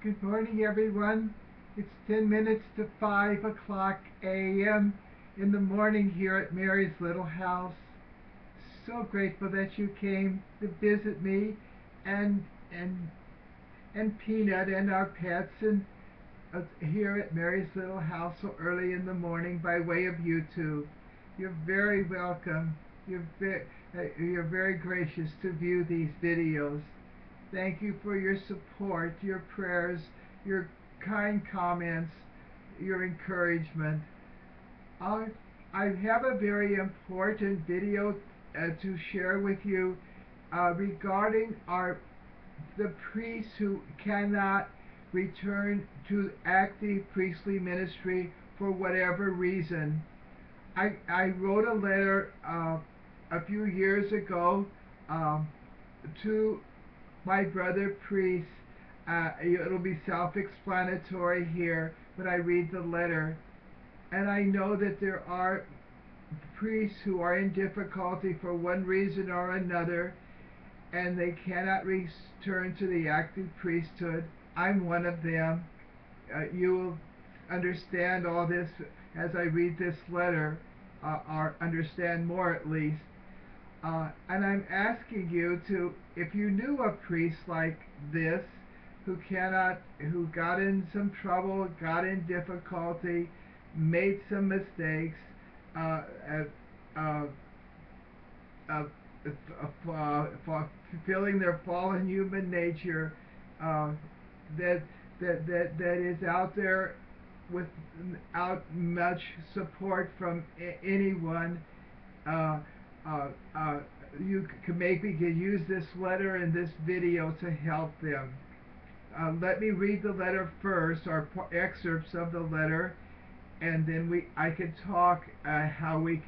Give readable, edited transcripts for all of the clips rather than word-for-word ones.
Good morning, everyone. It's 10 minutes to 5 o'clock a.m. in the morning here at Mary's little house. So grateful that you came to visit me and and and Peanut and our pets and here at Mary's little house so early in the morning by way of YouTube. You're very welcome. You're very gracious to view these videos. Thank you for your support, your prayers, your kind comments, your encouragement. I have a very important video to share with you regarding the priests who cannot return to active priestly ministry for whatever reason. I wrote a letter a few years ago to my brother priest. It'll be self-explanatory here, but I read the letter. And I know that there are priests who are in difficulty for one reason or another, and they cannot return to the active priesthood. I'm one of them. You will understand all this as I read this letter, or understand more at least. And I'm asking you to, if you knew a priest like this, who got in some trouble, got in difficulty, made some mistakes, fulfilling their fallen human nature, that is out there without much support from anyone. You can maybe use this letter and this video to help them. Let me read the letter first, or excerpts of the letter, and then I could talk how we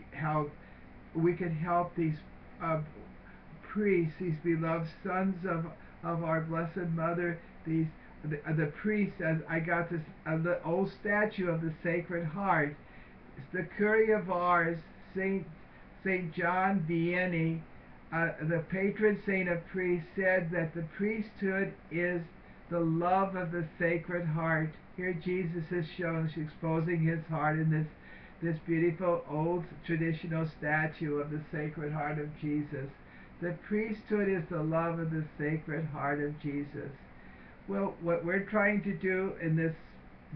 could help these priests, these beloved sons of our Blessed Mother, the priests. As I got this the old statue of the Sacred Heart. It's the Curé of Ars, Saint John Vianney, the patron saint of priests, said that the priesthood is the love of the Sacred Heart. Here Jesus is shown exposing his heart in this beautiful old traditional statue of the Sacred Heart of Jesus. The priesthood is the love of the Sacred Heart of Jesus. Well, what we're trying to do in this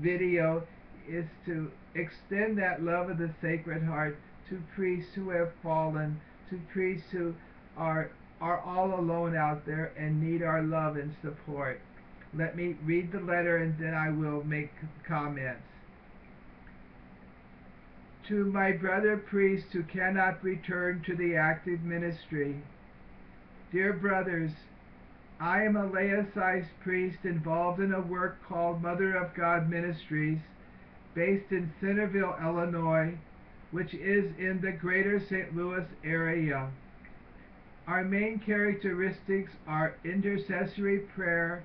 video is to extend that love of the Sacred Heart to priests who have fallen, to priests who are all alone out there and need our love and support. Let me read the letter and then I will make comments. To my brother priests who cannot return to the active ministry. Dear brothers, I am a laicized priest involved in a work called Mother of God Ministries, based in Centreville, Illinois, which is in the greater St. Louis area. Our main characteristics are intercessory prayer,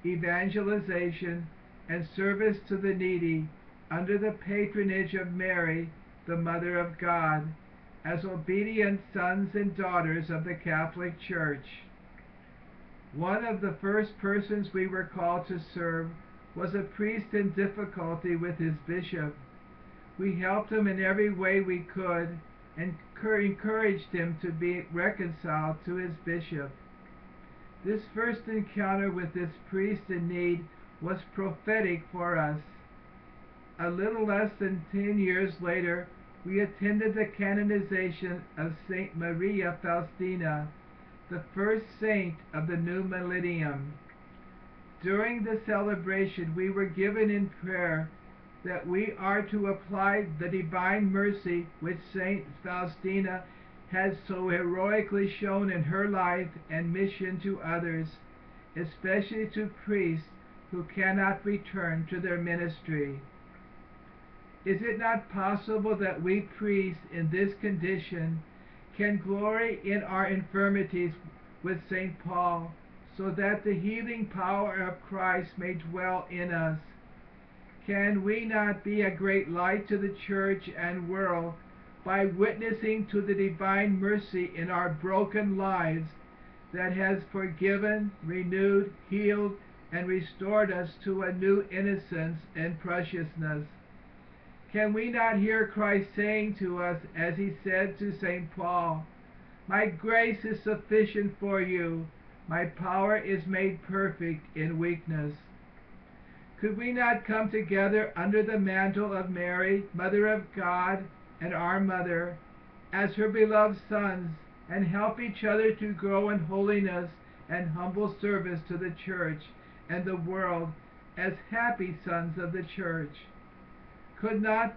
evangelization, and service to the needy under the patronage of Mary, the Mother of God, as obedient sons and daughters of the Catholic Church. One of the first persons we were called to serve was a priest in difficulty with his bishop. We helped him in every way we could and encouraged him to be reconciled to his bishop. This first encounter with this priest in need was prophetic for us. A little less than 10 years later, we attended the canonization of Saint Maria Faustina, the first saint of the new millennium. During the celebration, we were given in prayer that we are to apply the divine mercy which Saint Faustina has so heroically shown in her life and mission to others, especially to priests who cannot return to their ministry. Is it not possible that we priests in this condition can glory in our infirmities with St. Paul, so that the healing power of Christ may dwell in us? Can we not be a great light to the church and world by witnessing to the divine mercy in our broken lives that has forgiven, renewed, healed, and restored us to a new innocence and preciousness. Can we not hear Christ saying to us, as he said to St. Paul, "My grace is sufficient for you. My power is made perfect in weakness"? Could we not come together under the mantle of Mary, Mother of God and our Mother, as her beloved sons, and help each other to grow in holiness and humble service to the Church and the world as happy sons of the Church? Could not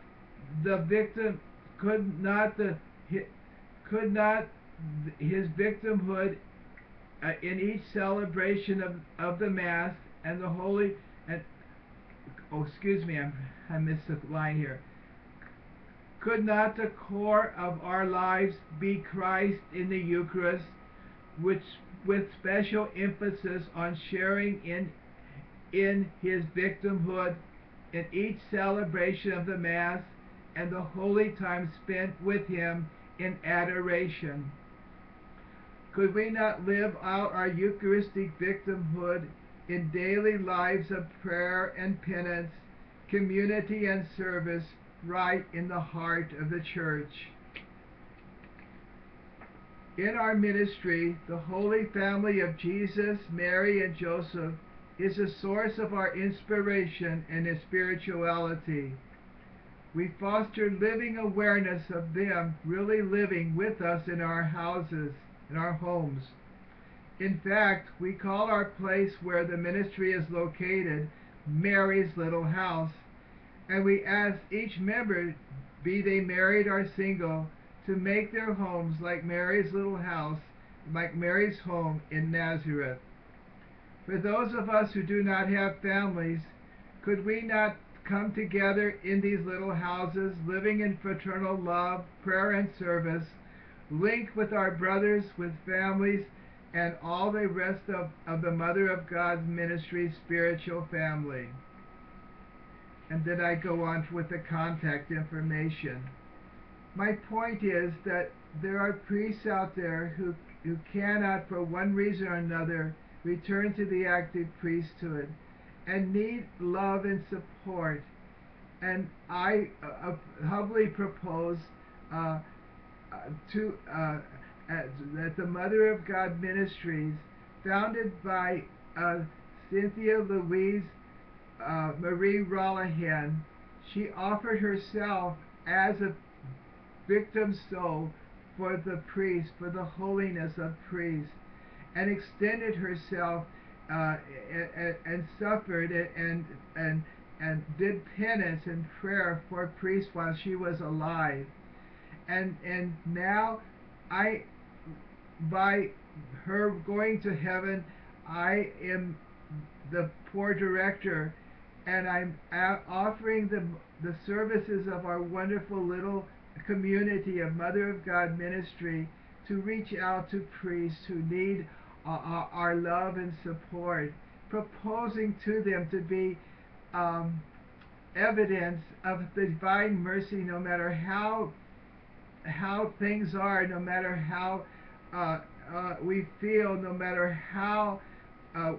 his victimhood in each celebration of the Mass and the Holy and I missed a line here. Could not the core of our lives be Christ in the Eucharist, which with special emphasis on sharing in his victimhood in each celebration of the Mass and the holy time spent with him in adoration? Could we not live out our Eucharistic victimhood in daily lives of prayer and penance, community and service, right in the heart of the Church? In our ministry, the Holy Family of Jesus, Mary, and Joseph is a source of our inspiration and spirituality. We foster living awareness of them really living with us in our houses, in our homes. In fact, we call our place where the ministry is located Mary's Little House, and we ask each member, be they married or single, to make their homes like Mary's little house, like Mary's home in Nazareth. For those of us who do not have families, could we not come together in these little houses, living in fraternal love, prayer, and service, linked with our brothers, with families, and all the rest of the Mother of God's ministry spiritual family? And then I go on with the contact information. My point is that there are priests out there who cannot, for one reason or another, return to the active priesthood and need love and support. And I humbly propose that the Mother of God Ministries, founded by Cynthia Louise Marie Rellihan, she offered herself as a victim soul for the priest, for the holiness of priests, and extended herself and suffered and did penance and prayer for priests while she was alive. And now by her going to heaven, I am the poor director, and I'm offering the services of our wonderful little community of Mother of God ministry to reach out to priests who need our love and support, proposing to them to be evidence of the divine mercy, no matter how things are, no matter how we feel, no matter how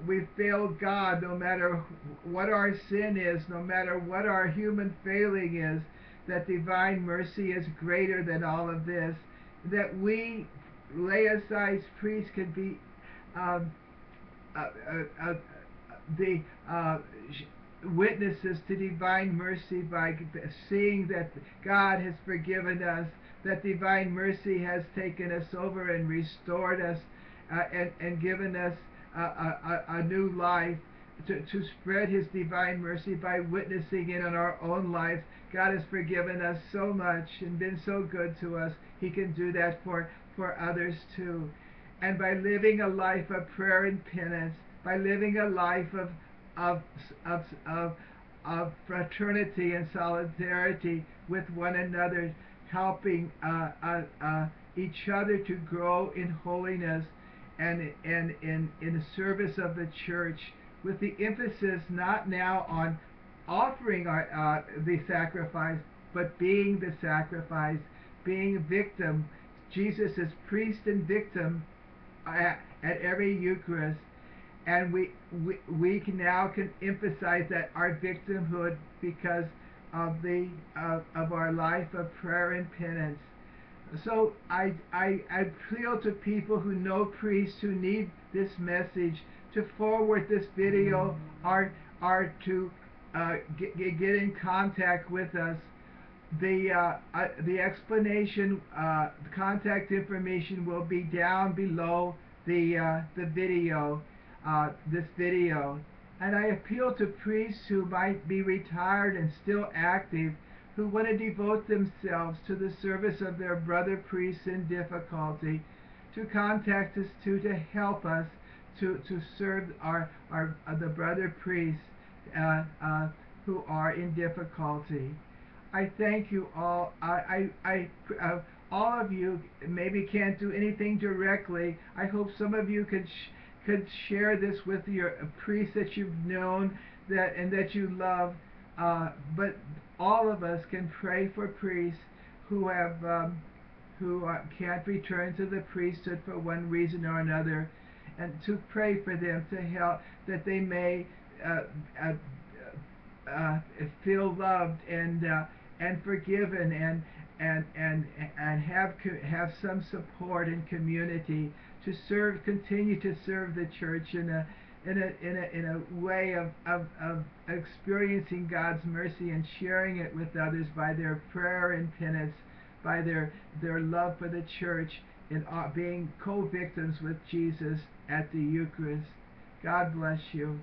we fail God, no matter what our sin is, no matter what our human failing is, that divine mercy is greater than all of this, that we laicized priests can be the witnesses to divine mercy by seeing that God has forgiven us, that divine mercy has taken us over and restored us and given us a new life, to spread his divine mercy by witnessing it in our own lives. God has forgiven us so much and been so good to us. He can do that for others too. And by living a life of prayer and penance, by living a life of fraternity and solidarity with one another, helping each other to grow in holiness and in the service of the Church, with the emphasis not now on offering the sacrifice, but being the sacrifice, being a victim. Jesus is priest and victim at every Eucharist. and we can now emphasize that our victimhood because of of our life of prayer and penance. So I appeal to people who know priests who need this message to forward this video or to get in contact with us. The explanation, the contact information will be down below the video, this video. And I appeal to priests who might be retired and still active, who want to devote themselves to the service of their brother priests in difficulty, to contact us to help us to serve the brother priests who are in difficulty. I thank you all. All of you maybe can't do anything directly. I hope some of you could share this with your priests that you've known and that you love. But all of us can pray for priests who can't return to the priesthood for one reason or another, and to pray for them to help that they may feel loved and forgiven and have some support and community to continue to serve the church in a way of experiencing God's mercy and sharing it with others by their prayer and penance, by their love for the church, and being co-victims with Jesus at the Eucharist. God bless you.